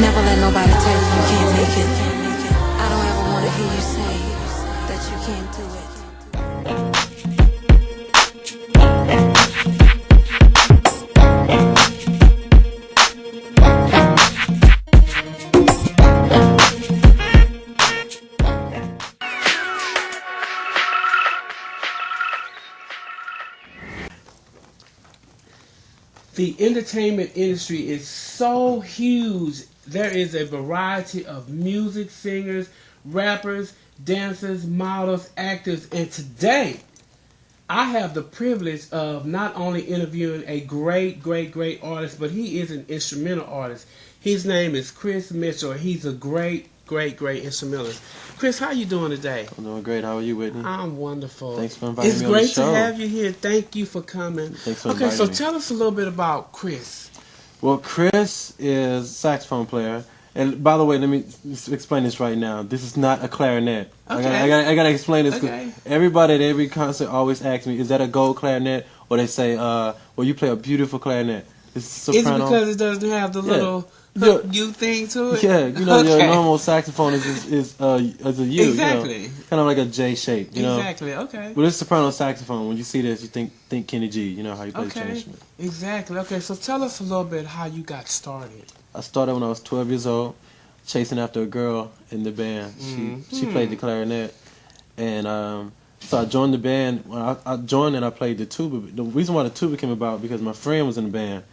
Never let nobody tell you you can't make it. I don't ever want to hear you say that you can't do it. The entertainment industry is so huge. There is a variety of music, singers, rappers, dancers, models, actors, and today I have the privilege of not only interviewing a great artist, but he is an instrumental artist. His name is Chris Mitchell. He's a great instrumentalist. Chris, how you doing today? I'm doing great. How are you, Whitney? I'm wonderful. Thanks for inviting me on the show. It's great to have you here. Thank you for coming. Thanks for inviting me. me. Tell us a little bit about Chris. Well, Chris is a saxophone player. And by the way, let me explain this right now. This is not a clarinet. Okay. I gotta explain this. Okay. Everybody at every concert always asks me, is that a gold clarinet? Or they say, well, you play a beautiful clarinet. It's soprano. Is it because it doesn't have the little U thing to it? Yeah, you know, your normal saxophone is a U. Exactly. You know, kind of like a J shape. You know? Exactly. Okay. But it's soprano saxophone. When you see this, you think Kenny G. You know how you play the instrument. Exactly. Okay. So tell us a little bit how you got started. I started when I was 12 years old, chasing after a girl in the band. She played the clarinet, and so I joined the band. When I joined and I played the tuba. The reason why the tuba came about because my friend was in the band.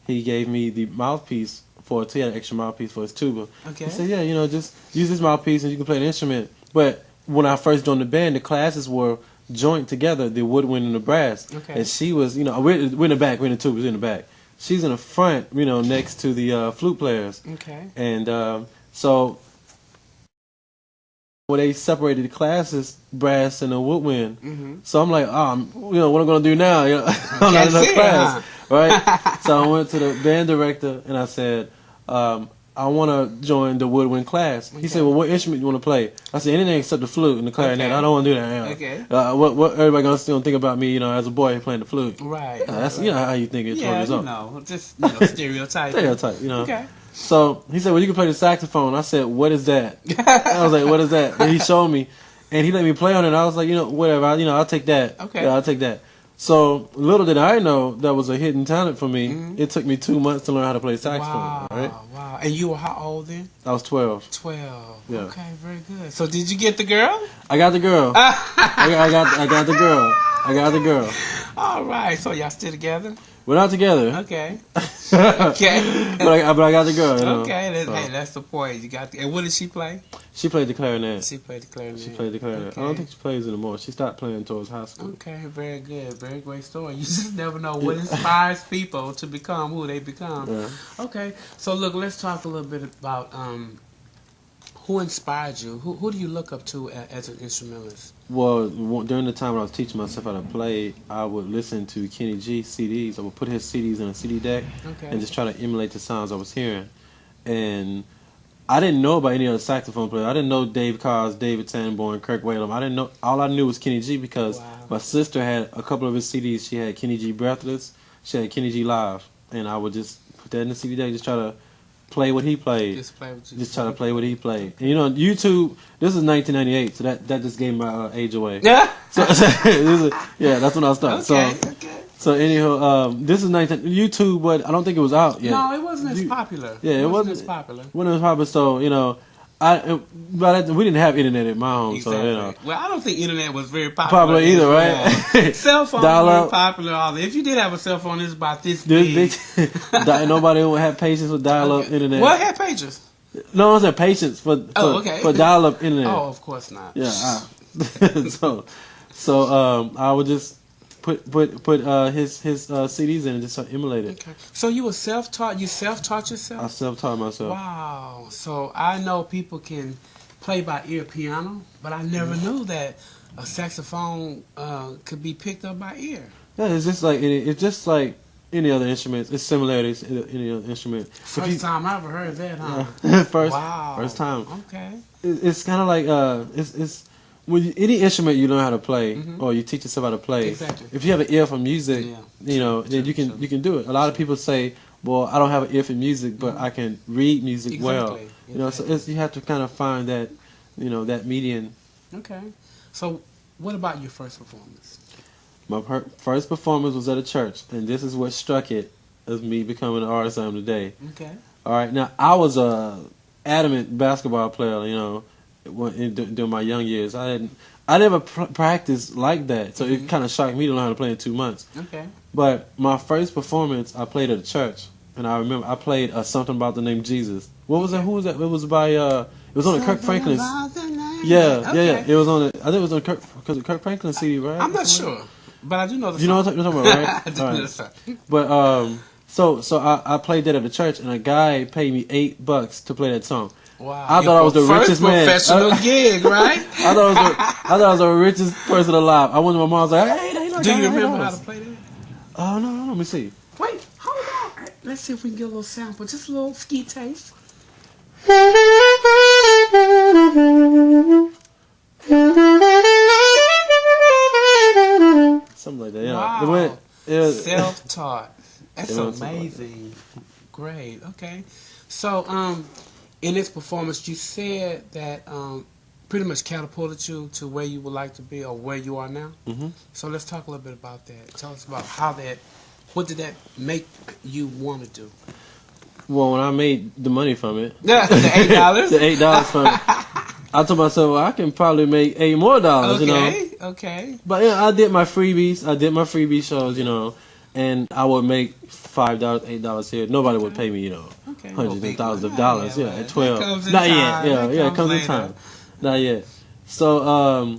He gave me the mouthpiece he had an extra mouthpiece for his tuba. Okay. He said, yeah, you know, just use this mouthpiece and you can play the instrument. But when I first joined the band, the classes were joined together, the woodwind and the brass. Okay. And she was, you know, we're in the back, we're in the tuba, we're in the back. She's in the front, you know, next to the flute players. Okay. And so when they separated the classes, brass and the woodwind, so I'm like, you know, what am I going to do now? You know, I'm not in that class, right? So I went to the band director and I said, I want to join the woodwind class. He said, well, what instrument do you want to play? I said, anything except the flute and the clarinet. I don't want to do that. You know. Okay. What everybody going to think about me, you know, as a boy playing the flute. Right. That's, you know, how you think it's 12 years old. Just, you know, stereotype. Stereotype, you know. Okay. So he said, well, you can play the saxophone. I said, what is that? I was like, what is that? And he showed me, and he let me play on it. And I was like, you know, whatever. I'll take that. Okay. Yeah, I'll take that. So little did I know that was a hidden talent for me. It took me 2 months to learn how to play saxophone. Wow. Right? Wow. And you were how old then? I was 12. 12. Yeah. Okay, very good. So did you get the girl? I got the girl. I got the girl. I got the girl. All right. So y'all still together? We're not together. Okay. Okay. but I got the girl. You know? Okay. Hey, that's the point. You got. And what did she play? She played the clarinet. She played the clarinet. She played the clarinet. Okay. I don't think she plays anymore. She stopped playing towards high school. Okay, very good. Very great story. You just never know what inspires people to become who they become. Yeah. Okay, so look, let's talk a little bit about who inspired you. Who do you look up to as an instrumentalist? Well, during the time when I was teaching myself how to play, I would listen to Kenny G CDs. I would put his CDs in a CD deck and just try to emulate the sounds I was hearing. And I didn't know about any other saxophone players. I didn't know Dave Carrs, David Sanborn, Kirk Whalum. I didn't know. All I knew was Kenny G because my sister had a couple of his CDs. She had Kenny G Breathless. She had Kenny G Live. And I would just put that in the CD deck, just try to play what he played. Just try to play what he played. And you know, YouTube, this is 1998, so that just gave my age away. Yeah. Yeah, that's when I started. Okay. So anyhow, this is YouTube, but I don't think it was out yet. No, it wasn't as popular. Yeah, it wasn't as popular. Wasn't as popular. So you know, but we didn't have internet at my home, exactly. So you know. Well, I don't think internet was very popular either, right? Yeah. Cell phones weren't popular. If you did have a cell phone, it's about this big. Nobody would have patience with dial-up internet. What had pages? No, I was had patience for dial-up internet. Oh, of course not. Yeah. So I would just put his CDs in and just emulate it. Okay. So you were self-taught? You self-taught yourself? I self-taught myself. Wow. So I know people can play by ear piano, but I never knew that a saxophone could be picked up by ear. Yeah, it's just like any other instrument. It's similarities to any other instrument. First time I ever heard that, huh? Yeah. First time. Okay. It's kind of like it's. When any instrument you learn how to play, or you teach yourself how to play, exactly. if you have an ear for music, you know, then you can do it. A lot of people say, well, I don't have an ear for music, but I can read music well. Exactly. You know, so you have to kind of find that, that median. Okay. So, what about your first performance? My first performance was at a church, and this is what struck it as me becoming the artist I am today. Okay. All right. Now, I was a adamant basketball player, during my young years. I never practiced like that, so it kind of shocked me to learn how to play in 2 months. Okay. But my first performance, I played at a church, and I remember I played something about the name Jesus. What was that? Who was that? It was by it was on the Kirk Franklin. Yeah. It was on I think it was on Kirk Franklin CD, right? I'm not sure, but I do know the song. You know what I'm talking about, right? I do know the song. But so I played that at the church, and a guy paid me $8 to play that song. Wow! I thought I was the richest man. Professional gig, right? I thought I was the richest person alive. I went to my mom. I was like, "Hey, do you remember how to play that? Oh no, let me see. Wait, hold on. Let's see if we can get a little sample, just a little ski taste. Something like that. Yeah. Wow. It was Self-taught. That's amazing. Great. Okay. So, in this performance, you said that pretty much catapulted you to where you would like to be or where you are now. Mm-hmm. So let's talk a little bit about that. Tell us about what did that make you want to do? Well, when I made the money from it, the $8, the $8 from it, I told myself, well, I can probably make $8 more. Okay. But I did my freebies. I did my freebie shows, and I would make $5, $8 here. Nobody would pay me, hundreds of thousands of dollars. Yeah, at 12. Not yet. Yeah, it comes in time. Not yet. So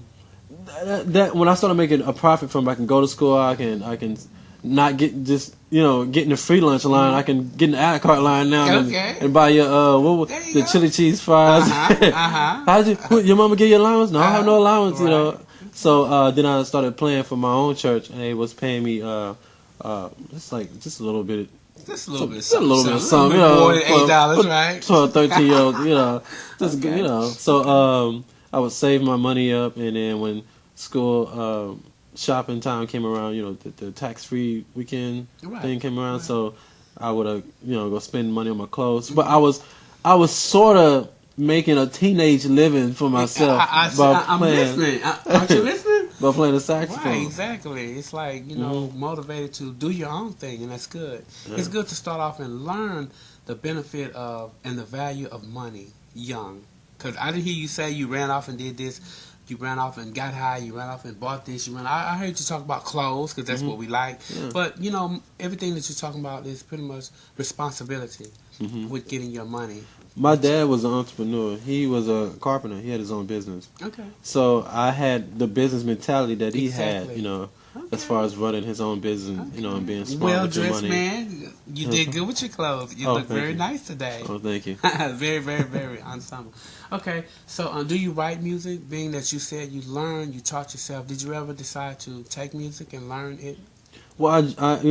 that when I started making a profit from it, I can go to school. I can not get just getting the free lunch line. I can get in the ad cart line now and buy your the chili cheese fries. How did your mama give you allowance? No, I have no allowance. Right. So then I started playing for my own church, and they was paying me just a little bit. Just a little bit of something, more than $8, right? 12, 13-year-old, So I would save my money up, and then when school shopping time came around, the tax-free weekend thing came around, so I would go spend money on my clothes. But I was sort of making a teenage living for myself I'm listening. Aren't you listening? By playing the saxophone. Right, exactly. It's like, motivated to do your own thing, and that's good. Yeah. It's good to start off and learn the benefit of and the value of money young. Because I didn't hear you say you ran off and did this. You ran off and got high. You ran off and bought this. I heard you talk about clothes because that's what we like. Yeah. But, everything that you're talking about is pretty much responsibility with getting your money. My dad was an entrepreneur. He was a carpenter. He had his own business. Okay. So I had the business mentality that he had, as far as running his own business, and being smart with your money. Man. You did good with your clothes. You look very nice today. Oh, thank you. Very, very, very ensemble. Okay. So do you write music? Being that you said you learned, you taught yourself, did you ever decide to take music and learn it? Well, I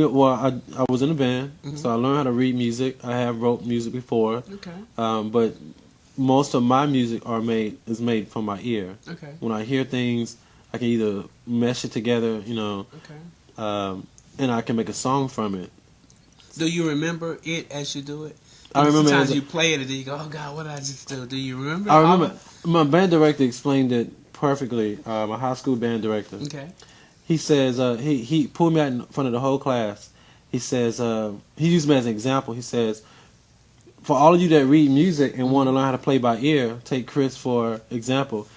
was in a band, so I learned how to read music. I have wrote music before, but most of my music is made from my ear. Okay. When I hear things, I can either mesh it together, and I can make a song from it. Do you remember it as you do it? I remember. Sometimes you play it and then you go, "Oh God, what did I just do?" Do you remember? I remember. My band director explained it perfectly. My high school band director. Okay. He says he pulled me out in front of the whole class. He says he used me as an example. He says, for all of you that read music and want to learn how to play by ear, take Chris for example.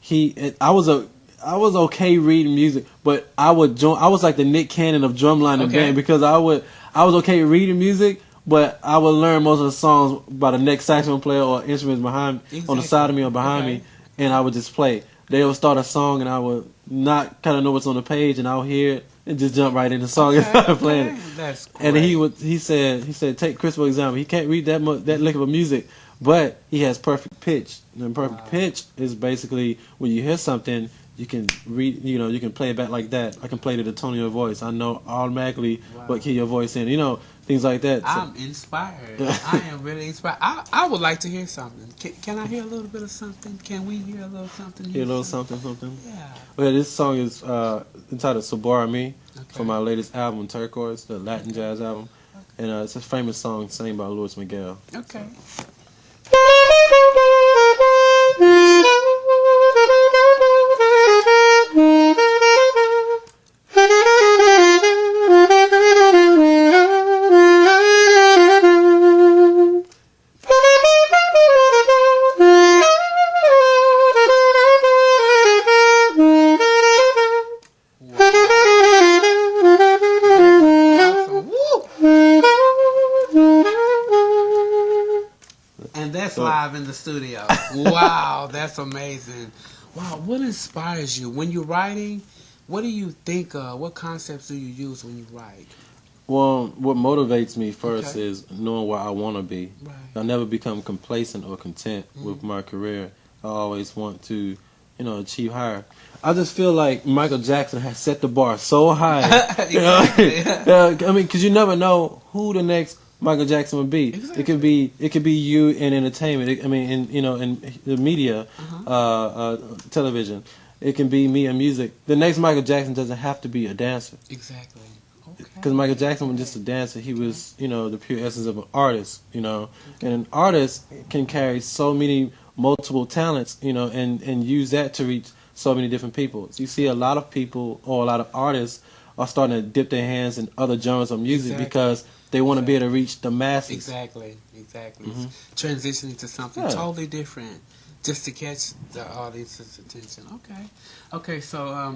I was okay reading music, but I was like the Nick Cannon of drumline and band because I was okay reading music, but I would learn most of the songs by the next saxophone player or instruments behind on the side of me or behind me, and I would just play. They would start a song and I would not kind of know what's on the page, and I'll hear it and just jump right in the song and start playing it. That's great. And he said take Chris for example. He can't read that lick of music, but he has perfect pitch. And perfect pitch is basically when you hear something, you can read. You can play it back like that. I can play to the tone of your voice. I know automatically what key your voice in. Things like that. So. I'm inspired. I am really inspired. I would like to hear something. Can I hear a little bit of something? Can we hear a little something? Hear a little something? Yeah. Well, this song is entitled Sabora Me from my latest album, Turquoise, the Latin jazz album. And it's a famous song sang by Louis Miguel. Okay. Live in the studio. Wow, that's amazing. Wow, what inspires you when you're writing? What do you think of? What concepts do you use when you write? Well, what motivates me first is knowing where I want to be. Right. I never become complacent or content with my career. I always want to, achieve higher. I just feel like Michael Jackson has set the bar so high. Because you never know who the next Michael Jackson would be. Exactly. It could be you in entertainment. In the media, television. It can be me in music. The next Michael Jackson doesn't have to be a dancer. Exactly. Because Michael Jackson was just a dancer. He was, the pure essence of an artist. And an artist can carry so many multiple talents, and use that to reach so many different people. So you see a lot of people or a lot of artists are starting to dip their hands in other genres of music because they want to be able to reach the masses. Exactly. Transitioning to something totally different just to catch the audience's attention. Okay, so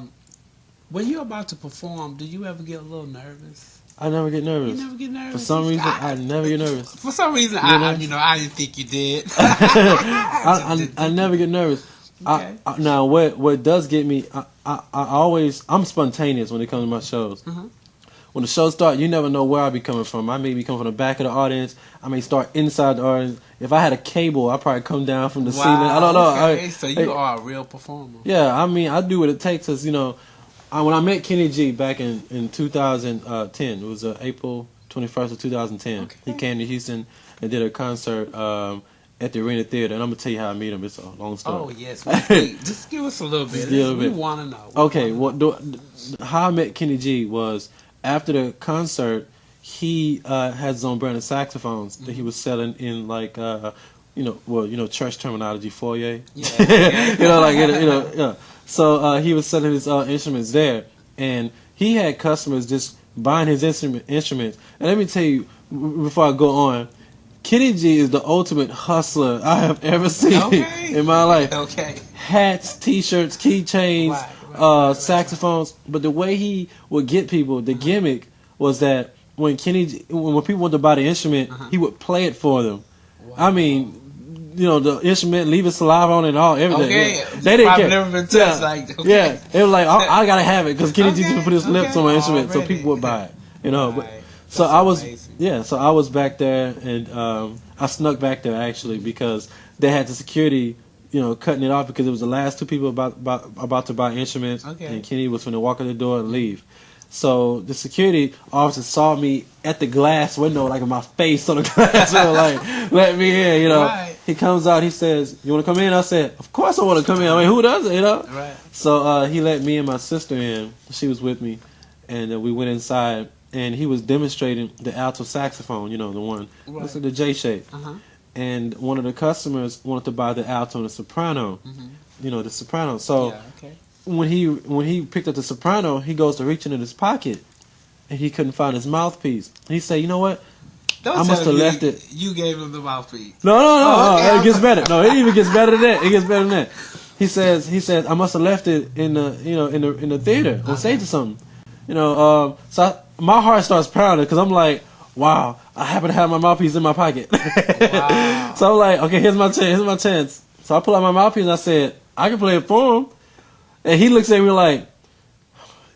when you're about to perform, do you ever get a little nervous? I never get nervous. You never get nervous? For some reason, I never get nervous. For some reason, I didn't think you did. I never get nervous. Okay. Now, what does get me, I'm spontaneous when it comes to my shows. When the show starts, you never know where I'll be coming from. I may be coming from the back of the audience. I may start inside the audience. If I had a cable, I'd probably come down from the ceiling. I don't know. Okay. So you are a real performer. Yeah, I do what it takes. Cause, when I met Kenny G back in 2010, it was April 21st of 2010. Okay. He came to Houston and did a concert at the Arena Theater. And I'm going to tell you how I met him. It's a long story. Oh, yes. Just give us a little bit. We want to know. Okay. How I met Kenny G was after the concert, he had his own brand of saxophones that he was selling in church terminology, foyer. Yeah. So he was selling his instruments there, and he had customers just buying his instruments. And let me tell you, before I go on, Kenny G is the ultimate hustler I have ever seen in my life. Okay. Hats, T-shirts, keychains, saxophones. But the way he would get people, the gimmick was that when people wanted to buy the instrument, he would play it for them. Wow. I mean, the instrument, leave his saliva on it and all, everything. Okay. Yeah. They didn't care. Never been touched like. Okay. Yeah. It was like, I gotta have it because Kenny G just put his lips on my instrument, so people would buy it. But, so I was amazing. So I was back there, and I snuck back there actually because they had the security, cutting it off because it was the last two people about to buy instruments, and Kenny was going to walk out the door and leave. So the security officer saw me at the glass window, like with my face on the glass window, like, let me in, Right. He comes out, he says, you want to come in? I said, of course I want to come in. I mean, who doesn't, Right. So he let me and my sister in. She was with me, and we went inside, and he was demonstrating the alto saxophone, the one, looks like the J shape. And one of the customers wanted to buy the alto and the soprano, the soprano. So when he picked up the soprano, he goes to reach into his pocket, and he couldn't find his mouthpiece. And he said, you know what? I must have left it. You gave him the mouthpiece. No. It gets better. No, it even gets better than that. It gets better than that. He says, I must have left it in the theater on stage or something. So my heart starts pounding because I'm like, wow, I happen to have my mouthpiece in my pocket. Wow. So I'm like, okay, here's my chance. So I pull out my mouthpiece and I said, I can play it for him. And he looks at me like,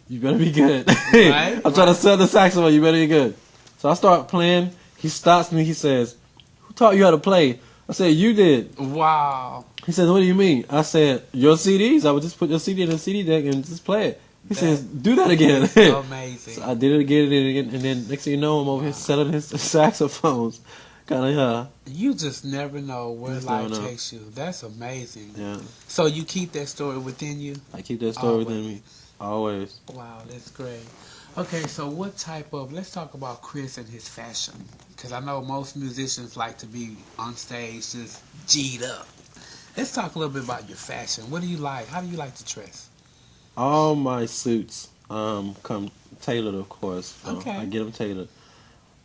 you better be good. I'm trying to sell the saxophone, you better be good. So I start playing. He stops me. He says, who taught you how to play? I said, you did. Wow. He said, what do you mean? I said, your CDs. I would just put your CD in the CD deck and just play it. He says, do that again. Amazing. So I did it again, and then next thing you know, I'm over here selling his saxophones. Kind of, You just never know where life takes you. That's amazing. Yeah. So you keep that story within you? I keep that story within me. Always. Wow, that's great. Okay, so what type of, let's talk about Chris and his fashion. Because I know most musicians like to be on stage just G'd up. Let's talk a little bit about your fashion. What do you like? How do you like to dress? All my suits come tailored, of course. Okay. I get them tailored.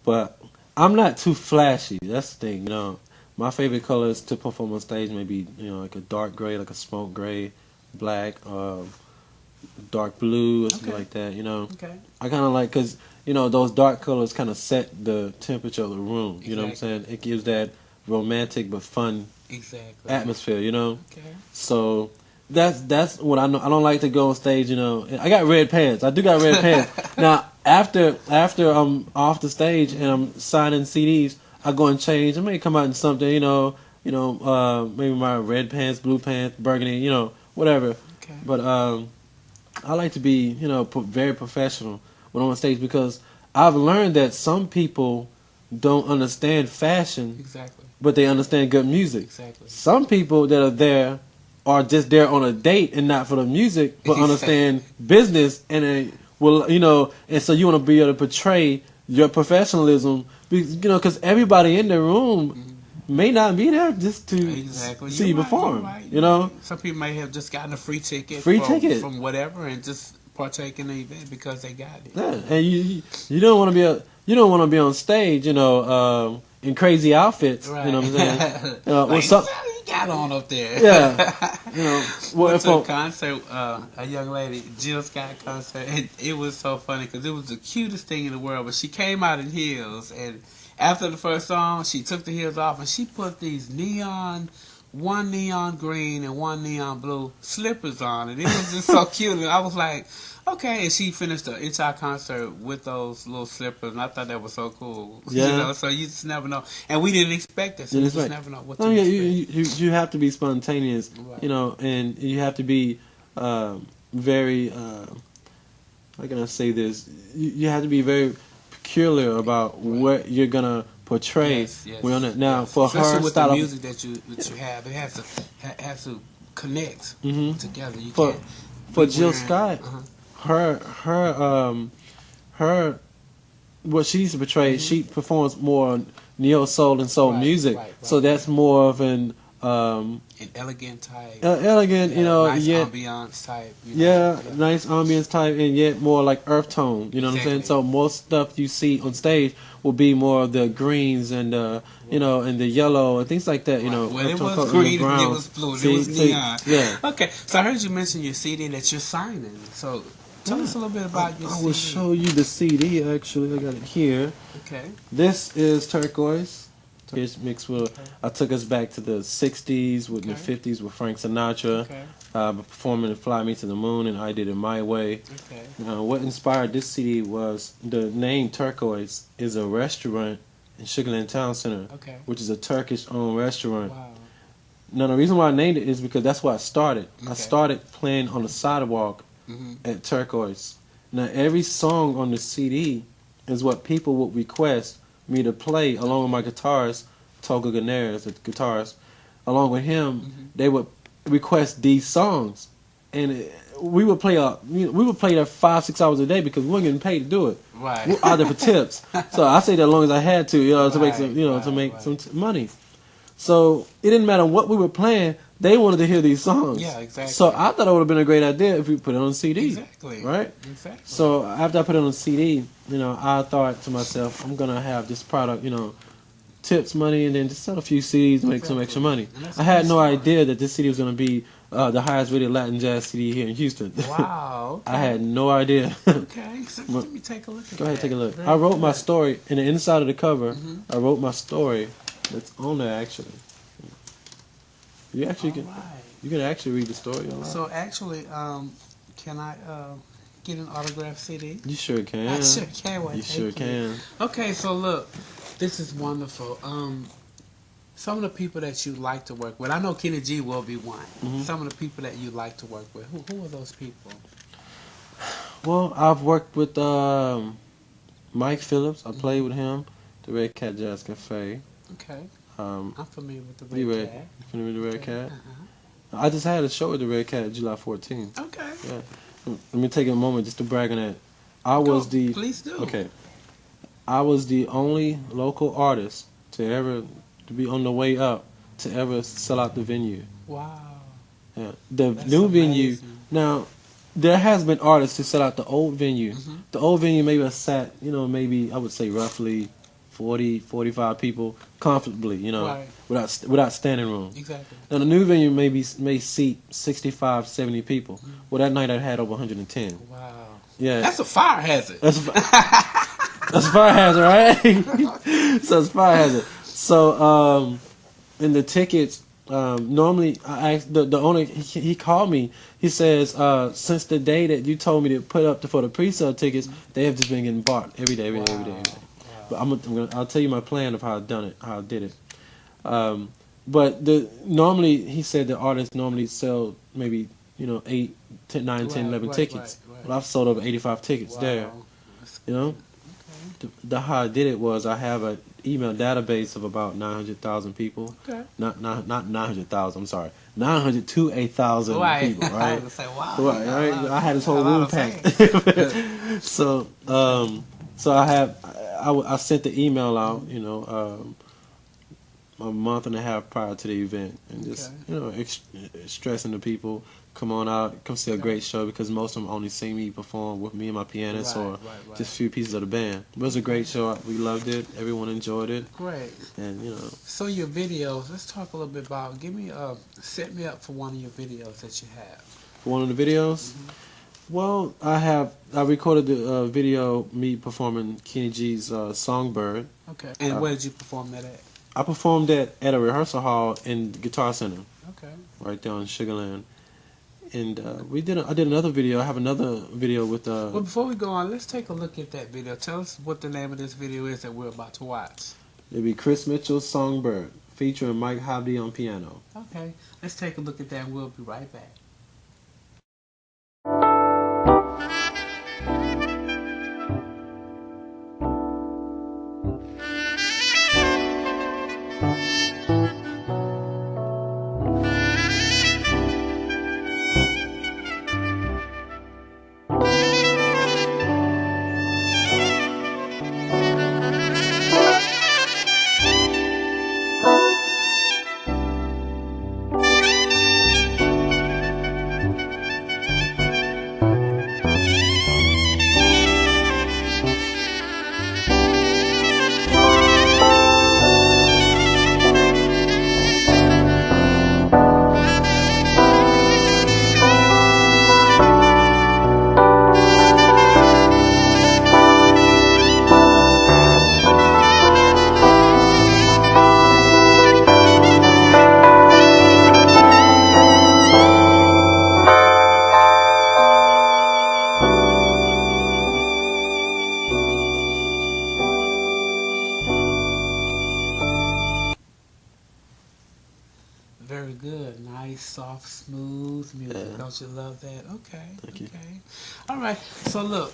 But I'm not too flashy. That's the thing, My favorite colors to perform on stage may be, like a dark gray, like a smoke gray, black, dark blue, or something like that, Okay. I kind of like, because, those dark colors kind of set the temperature of the room. You know what I'm Exactly. saying? It gives that romantic but fun atmosphere, Okay. So that's what I know. I don't like to go on stage, I got red pants. I do got red pants. Now, after I'm off the stage and I'm signing CDs, I go and change. I may come out in something, maybe my red pants, blue pants, burgundy, whatever. Okay. But I like to be, very professional when I'm on stage, because I've learned that some people don't understand fashion, Exactly. but they understand good music. Exactly. Some people that are there are just there on a date and not for the music, but understand business, and they will, and so you want to be able to portray your professionalism, because everybody in the room may not be there just to see you perform. Right. Some people may have just gotten a free ticket from whatever and just partake in the event because they got it. Yeah, and you don't want to be on stage, in crazy outfits. Right. You know what I'm saying? You got on up there. Yeah. Went to a concert, a young lady, Jill Scott concert, and it was so funny because it was the cutest thing in the world. But she came out in heels, and after the first song, she took the heels off and she put these one neon green and one neon blue slippers on, and it was just so cute. And I was like, okay. And she finished the entire concert with those little slippers, and I thought that was so cool. Yeah. So you just never know, and we didn't expect this. So you just never know what to expect. You have to be spontaneous, right. And you have to be very. How can I say this? You have to be very peculiar about what you're gonna portray. Yes. Now, for especially her with style the of music that you have, it has to connect together. You for can't for Jill Scott, her what she used to portray, she performs more neo soul and soul music. Right. So that's more of an elegant type, nice ambiance type. Nice ambience type, and yet more like earth tone. You know what I'm saying? So most stuff you see on stage will be more of the greens and and the yellow and things like that. Well, it was green, and it was blue, it was neon. Yeah. Okay, so I heard you mention your CD that you're signing. So tell us a little bit about your CD. I will show you the CD. Actually, I got it here. Okay. This is Turquoise. It's mixed with. I took us back to the '60s with the '50s with Frank Sinatra, performing "Fly Me to the Moon" and "I Did It My Way." Okay. What inspired this CD was the name Turquoise is a restaurant in Sugarland Town Center, which is a Turkish-owned restaurant. Wow. Now the reason why I named it is because that's where I started. I started playing on the sidewalk at Turquoise. Now every song on the CD is what people would request me to play along with my guitarist, Toga Ganeres, the guitarist. Along with him, they would request these songs, and we would play that 5-6 hours a day because we weren't getting paid to do it. Right. We're out there for tips. So I stayed there as long as I had to, to make some, to make some money. So it didn't matter what we were playing; they wanted to hear these songs. Yeah, exactly. So I thought it would have been a great idea if we put it on CD. Exactly. Right. Exactly. So after I put it on CD, I thought to myself, I'm gonna have this product, tips money, and then just sell a few CDs and make some extra money. I had no idea that this CD was gonna be the highest rated Latin jazz CD here in Houston. Wow. Okay. I had no idea. Okay, so let me take a look at that. Go ahead, take a look. I wrote my story in the inside of the cover. I wrote my story. That's on there actually. You can actually read the story. So actually, can I get an autographed CD? You sure can. I sure can. You sure can. Okay, so look, this is wonderful. Some of the people that you like to work with, I know Kenny G will be one. Some of the people that you like to work with, who are those people? Well, I've worked with Mike Phillips. I played with him, the Red Cat Jazz Cafe. Okay. I'm familiar with the Red Cat. You familiar with the Red Cat? I just had a show with the Red Cat July 14th. Okay. Yeah. Let me take a moment just to brag on that. I was the please do. Okay. I was the only local artist to be on the way up to ever sell out the venue. Wow. Yeah. The That's new venue. amazing. Now, there has been artists to sell out the old venue. Mm-hmm. The old venue maybe has sat, maybe I would say roughly 40, 45 people comfortably, Right. without standing room. Exactly. Now the new venue may seat 65, 70 people. Mm-hmm. Well, that night I had over 110. Wow. Yeah. That's a fire hazard. That's a fire hazard, right? So it's fire hazard. So, in the tickets, normally I asked the owner. He called me. He says, since the day that you told me to put up for the pre-sale tickets, they have just been getting bought every day. Wow. But I'll tell you my plan of how I did it. But normally he said the artists normally sell maybe 8, 10, 9, 10, 11 tickets. Right. Well, I've sold over 85 tickets there. Okay. The how I did it was I have an email database of about 900,000 people. Okay. Not 900,000. I'm sorry, 900 to 1,000 people. Right. I was say, wow. Right. I had this whole room packed. So I sent the email out. A month and a half prior to the event, and just stressing the people, come on out, come see a great show, because most of them only see me perform with me and my pianist, or just a few pieces of the band. It was a great show. We loved it. Everyone enjoyed it. Great. And So your videos. Let's talk a little bit about. Set me up for one of your videos that you have. For one of the videos. Mm-hmm. Well, I recorded the video me performing Kenny G's Songbird. Okay. And where did you perform that at? I performed at a rehearsal hall in the Guitar Center. Okay. Right there on Sugarland. And I did another video. I have another video with Well, before we go on, let's take a look at that video. Tell us what the name of this video is that we're about to watch. It'll be Chris Mitchell's Songbird, featuring Mike Hobby on piano. Okay. Let's take a look at that and we'll be right back. Very good. Nice, soft, smooth music. Yeah. Don't you love that? Okay. Thank you. All right. So look,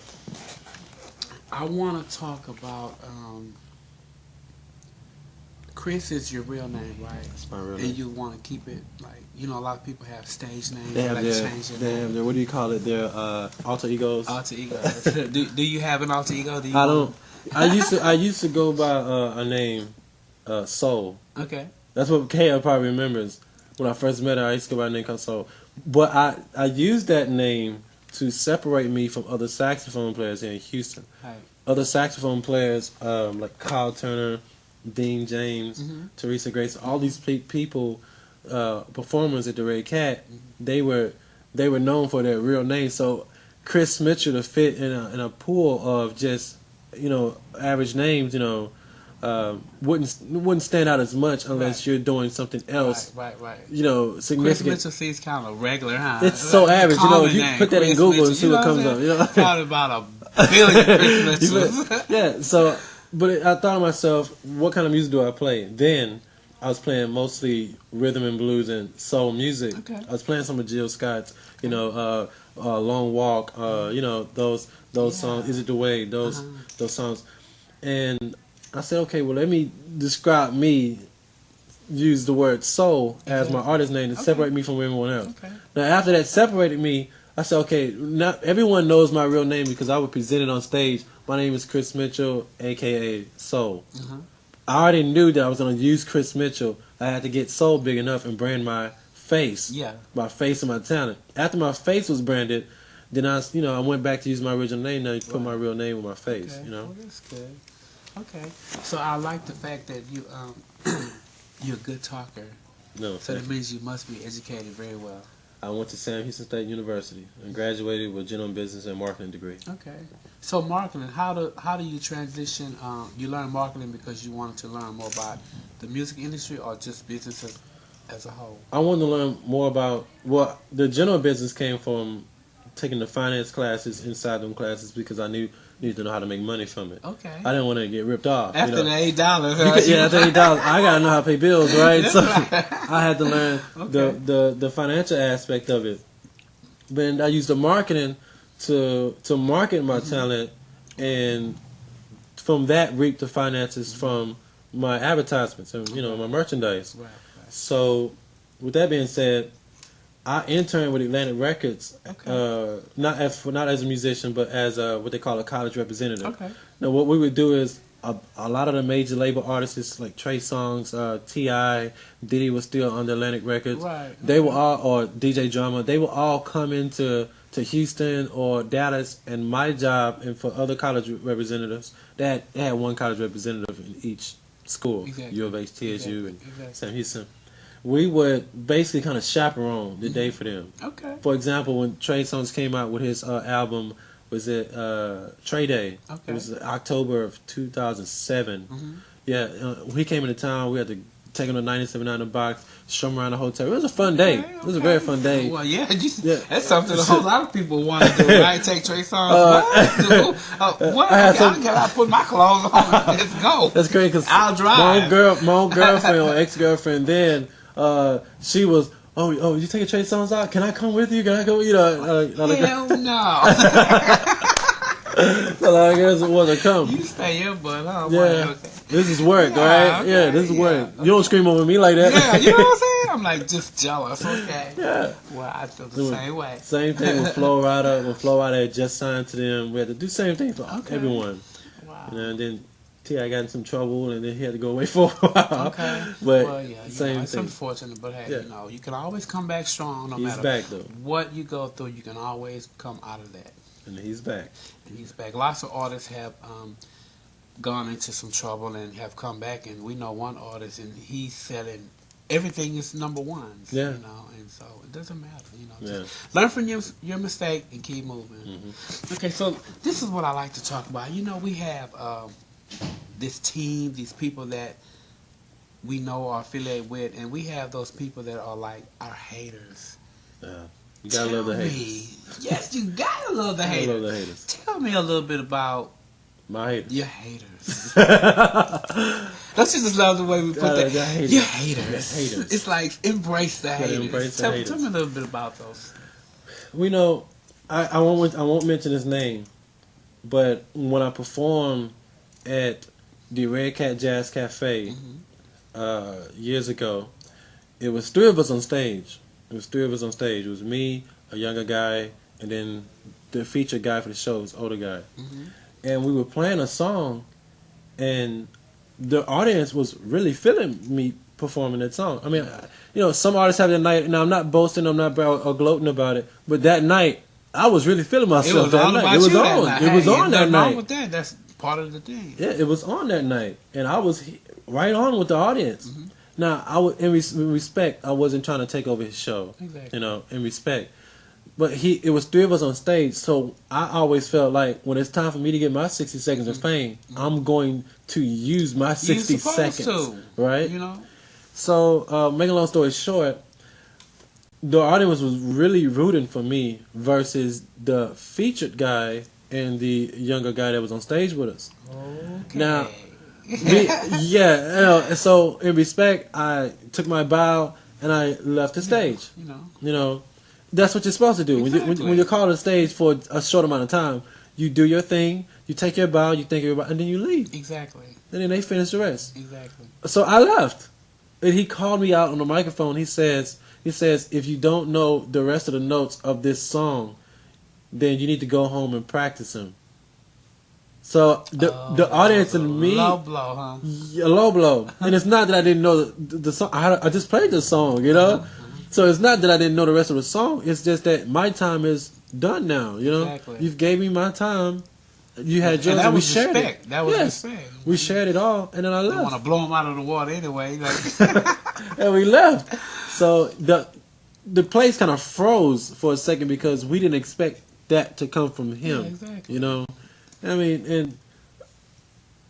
I want to talk about Chris is your real name, right? That's my real name. And you want to keep it like, a lot of people have stage names. They have change their name. their what do you call it? Their alter egos. Alter egos. do you have an alter ego? I don't. I used to go by a name, Soul. Okay. That's what Kaya probably remembers. When I first met her, I used to go by a name called Soul. But I used that name to separate me from other saxophone players here in Houston. Right. Other saxophone players like Kyle Turner, Dean James, Mm-hmm. Teresa Grace, all these people, performers at the Red Cat, they were known for their real names. So Chris Mitchell to fit in a pool of just average names, wouldn't stand out as much unless you're doing something else. Right. Significant. Chris Mitchell seems kind of regular, huh? It's so average, Common You name, put that Chris in Google Mitchell, and see what comes up. Probably about a billion Chris Mitchells. Yeah. So, but I thought to myself, what kind of music do I play? Then I was playing mostly rhythm and blues and soul music. Okay. I was playing some of Jill Scott's, Long Walk, those songs. Is It the Way? Those songs, and I said, okay, well, let me describe me. Use the word soul as my artist name to separate me from everyone else. Okay. Now, after that separated me, I said, okay, not everyone knows my real name because I would present it on stage. My name is Chris Mitchell, aka Soul. I already knew that I was going to use Chris Mitchell. I had to get Soul big enough and brand my face, my face and my talent. After my face was branded, then I went back to use my original name. Now you put my real name with my face. Okay. You know, well, that's good. Okay, so I like the fact that you you're a good talker. No, so that means you must be educated very well. I went to Sam Houston State University and graduated with general business and marketing degree. Okay, so marketing, how do you transition? You learn marketing because you wanted to learn more about the music industry or just business as a whole? I wanted to learn more about the general business came from taking the finance classes inside them classes because I needed to know how to make money from it. Okay. I didn't want to get ripped off. After the $8, after $8, I gotta know how to pay bills, right? So I had to learn the financial aspect of it. But I used the marketing to market my talent, and from that reap the finances from my advertisements and my merchandise. Right. So with that being said, I interned with Atlantic Records, not as a musician, but as what they call a college representative. Okay. Now, what we would do is a lot of the major label artists like Trey Songz, T.I., Diddy was still on the Atlantic Records. Right. They were all, or DJ Drama, they would all come into Houston or Dallas, and my job, and for other college representatives, they had one college representative in each school, U of H, TSU, and Sam Houston. We would basically kind of chaperone the day for them. Okay. For example, when Trey Songz came out with his album, was it Trey Day? Okay. It was October of 2007. Yeah, when he came into town, we had to take him to 97.9 The Box, show him around the hotel. It was a fun day. It was a very fun day. Well, that's something a whole lot of people want to do, right? Take Trey Songz. I put my clothes on. Let's go. That's great because I'll drive. My own girlfriend or ex-girlfriend then, she was, you taking Trey Songz out? Can I come with you? Can I go? Hell no. So I guess it wasn't come. You stay your butt, huh? Yeah. This is work, right? Okay, yeah, this is work. You don't scream over me like that. Yeah, you know what I'm saying? I'm like just jealous, okay? Yeah. Well, I feel the same way. Same thing with Flo Rida. When Flo Rida had just signed to them, we had to do the same thing for everyone. Wow. And then T.I. got in some trouble, and then he had to go away for a while. Okay. But same it's thing. unfortunate, but hey, you can always come back strong no matter back, though. What you go through. You can always come out of that. And he's back. Lots of artists have gone into some trouble and have come back, and we know one artist, and he's selling everything is number ones. Yeah. And so it doesn't matter. Just learn from your mistake and keep moving. Okay, so this is what I like to talk about. We have this team, these people that we know are affiliated with, and we have those people that are like our haters. Yeah. You gotta love the haters. Yes, you gotta love the haters. Love the haters. Tell me a little bit about my haters. Your haters. Don't you just love the way we put that? Your haters. It's like embrace the haters. Tell me a little bit about those. I won't mention his name, but when I performed at the Red Cat Jazz Cafe years ago, it was three of us on stage. It was me, a younger guy, and then the featured guy for the show was older guy. And we were playing a song, and the audience was really feeling me performing that song. I mean, some artists have that night. Now I'm not boasting, I'm not or gloating about it, but that night I was really feeling myself. It was on that night. Wrong with that. That's part of the thing. Yeah, it was on that night, and I was right on with the audience. Now, in respect, I wasn't trying to take over his show. Exactly. In respect. But it was three of us on stage, so I always felt like when it's time for me to get my 60 seconds of fame, I'm going to use my 60 seconds. Right? So, making a long story short, the audience was really rooting for me versus the featured guy and the younger guy that was on stage with us. Okay. Now, so in respect, I took my bow and I left the stage. That's what you're supposed to do. Exactly. When you're called to the stage for a short amount of time, you do your thing, you take your bow, you thank everybody, and then you leave. Exactly. And then they finish the rest. Exactly. So I left. And he called me out on the microphone. He says, if you don't know the rest of the notes of this song, then you need to go home and practice them. So the audience and me, low blow, huh? A low blow, and it's not that I didn't know the song. I just played the song, you know. So it's not that I didn't know the rest of the song. It's just that my time is done now. You know, Exactly. You've gave me my time. You had yours, and we shared it. That was respect. We shared it all, and then I left. I want to blow him out of the water anyway. Like. And we left. So the place kind of froze for a second because we didn't expect that to come from him. Yeah, exactly. You know. I mean, and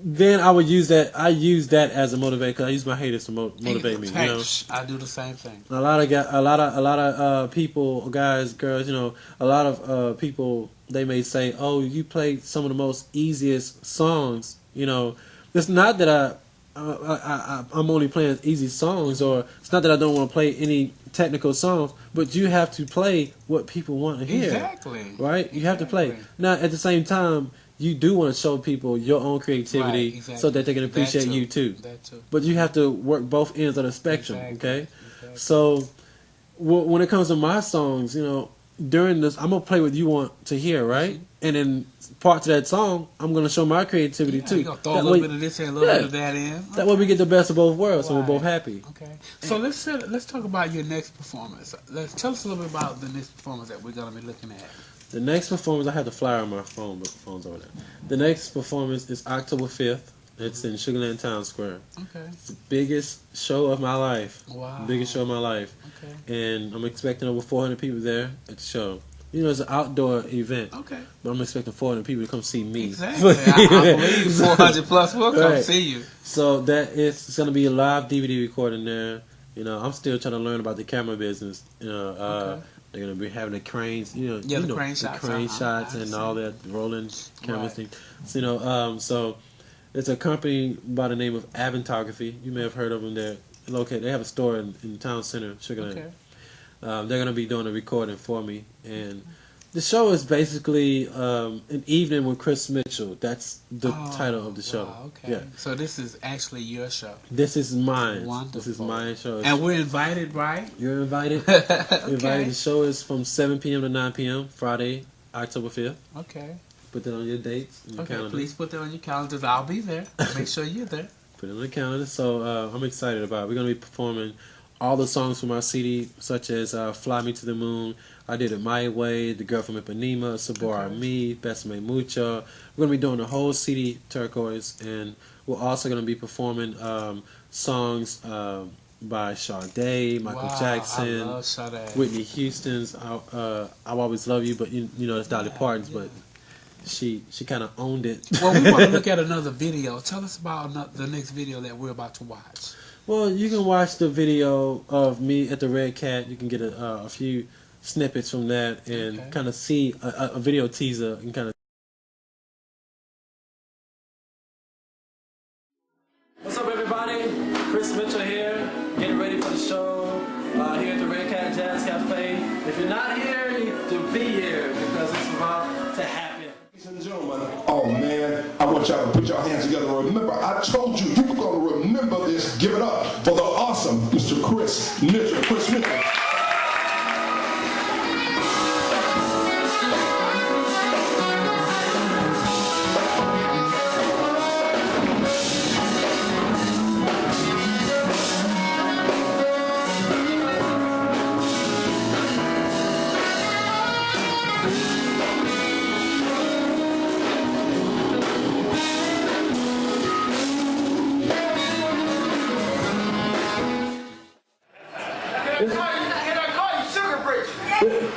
then I would use that. I use that as a motivator because I use my haters to motivate me. You know, I do the same thing. A lot of people, guys, girls. You know, a lot of people. They may say, "Oh, you played some of the most easiest songs." You know, it's not that I'm only playing easy songs, or it's not that I don't want to play any technical songs, but you have to play what people want to hear. Exactly. Right? You have to play. Now, at the same time, you do want to show people your own creativity so that they can appreciate you too. That too. But you have to work both ends of the spectrum, okay? Exactly. So when it comes to my songs, you know, during this, I'm going to play what you want to hear, right? Mm-hmm. And in parts of that song, I'm going to show my creativity too. You're going to throw a little bit of this and a little bit of that in. That way we get the best of both worlds, so we're both happy. Okay. So let's talk about your next performance. Tell us a little bit about the next performance that we're going to be looking at. The next performance, I have the flyer on my phone, but the phone's over there. The next performance is October 5th. It's in Sugarland Town Square. Okay. It's the biggest show of my life. Wow. Biggest show of my life. Okay. And I'm expecting over 400 people there at the show. You know, it's an outdoor event. Okay. But I'm expecting 400 people to come see me. Exactly. I believe 400 plus will come see you. So it's going to be a live DVD recording there. You know, I'm still trying to learn about the camera business. You know, they're going to be having the cranes, the crane shots and all that, rolling cameras thing. So, you know, so it's a company by the name of Aventography. You may have heard of them. They're located. They have a store in Town Center, Sugarland. Okay. They're going to be doing a recording for me. And the show is basically an evening with Chris Mitchell. That's the title of the show. Wow, okay. Yeah. So this is actually your show. This is mine. Wonderful. This is my show. And we're invited, right? You're invited. Okay. Invited. The show is from 7 p.m. to 9 p.m. Friday, October 5th. Okay. Put that on your dates. And your calendar. Please put that on your calendars. I'll be there. Make sure you're there. Put it on the calendar. So I'm excited about it. We're going to be performing all the songs from our CD, such as Fly Me to the Moon, I Did It My Way, The Girl from Ipanema, Sabor Me, Besame Mucho. We're going to be doing the whole CD Turquoise, and we're also going to be performing songs by Sade, Michael Jackson, I love Sade. Whitney Houston's I'll Always Love You, but you know it's Dolly Parton's, but she kind of owned it. Well, we want to look at another video. Tell us about the next video that we're about to watch. Well, you can watch the video of me at the Red Cat. You can get a few snippets from that and kind of see a video teaser and kind of. What's up, everybody? Chris Mitchell here, getting ready for the show here at the Red Cat Jazz Cafe. If you're not here, you need to be here because it's about to happen. Ladies and gentlemen, oh man, I want y'all to put your hands together. Remember, I told you were going to remember this. Give it up for the awesome Mr. Chris Mitchell. Chris Mitchell.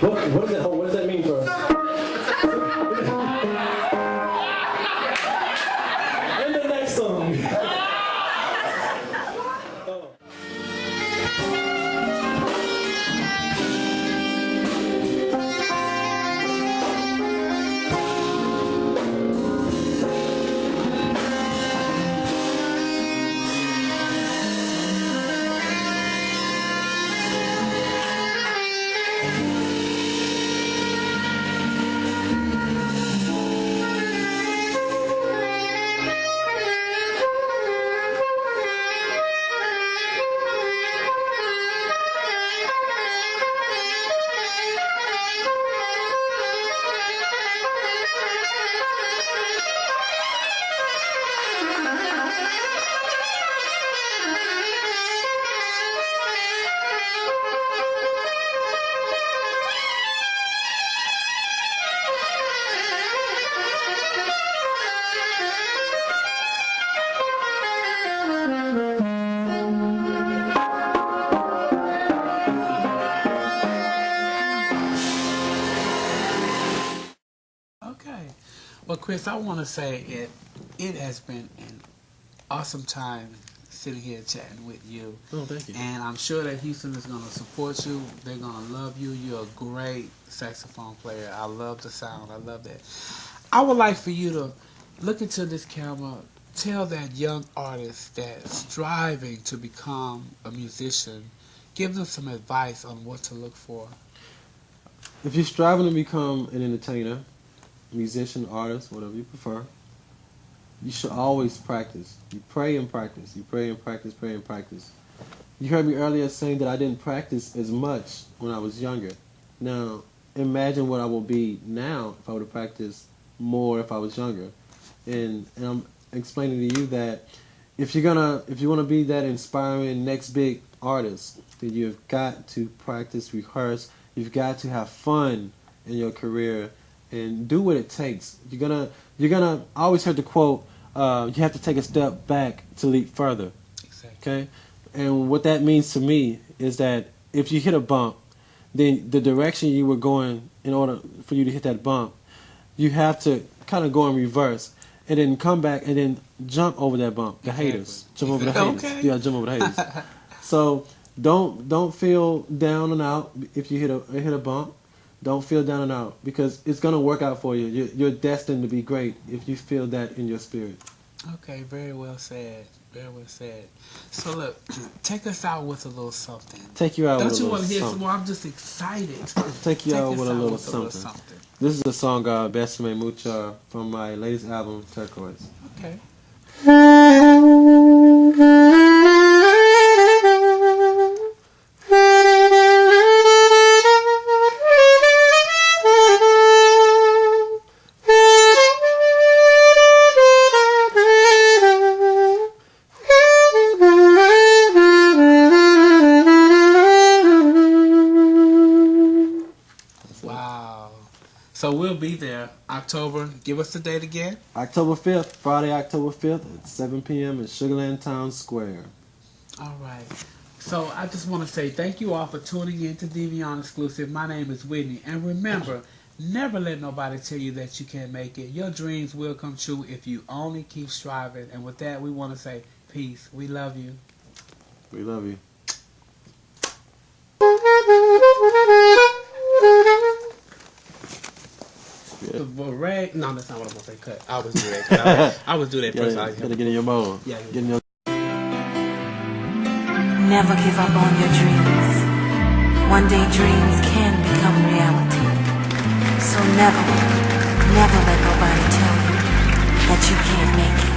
What does that mean for us? And the next song. Well, Chris, I want to say it has been an awesome time sitting here chatting with you. Oh, thank you. And I'm sure that Houston is going to support you. They're going to love you. You're a great saxophone player. I love the sound. I love that. I would like for you to look into this camera, tell that young artist that's striving to become a musician, give them some advice on what to look for. If you're striving to become an entertainer, musician, artist, whatever you prefer, you should always practice. You pray and practice. You pray and practice, pray and practice. You heard me earlier saying that I didn't practice as much when I was younger. Now, imagine what I will be now if I would have practiced more if I was younger. And I'm explaining to you that if you want to be that inspiring next big artist, then you've got to practice, rehearse. You've got to have fun in your career and do what it takes. You're gonna. I always heard the quote, "You have to take a step back to leap further." Exactly. Okay, and what that means to me is that if you hit a bump, then the direction you were going in order for you to hit that bump, you have to kind of go in reverse and then come back and then jump over that bump. The haters, jump over the haters. Okay. Yeah, jump over the haters. So don't feel down and out if you hit a bump. Don't feel down and out because it's gonna work out for you. You're destined to be great if you feel that in your spirit. Okay, very well said. Very well said. So look, take us out with a little something. Take you out Don't with a you little want to hear something. some more? I'm just excited. Take you out us with a little something. This is a song, Besame Mucha, from my latest album, Turquoise. Okay. Wow. So we'll be there October. Give us the date again. October 5th, Friday, October 5th at 7 p.m. in Sugarland Town Square. All right. So I just want to say thank you all for tuning in to divaonne Exclusive. My name is Whitney. And remember, never let nobody tell you that you can't make it. Your dreams will come true if you only keep striving. And with that, we want to say peace. We love you. We love you. The beret. No, that's not what I'm going to say. Cut. I always do that. I always do that first. You gotta get in your mode. Yeah. Get in your Never give up on your dreams. One day dreams can become reality. So never let nobody tell you that you can't make it.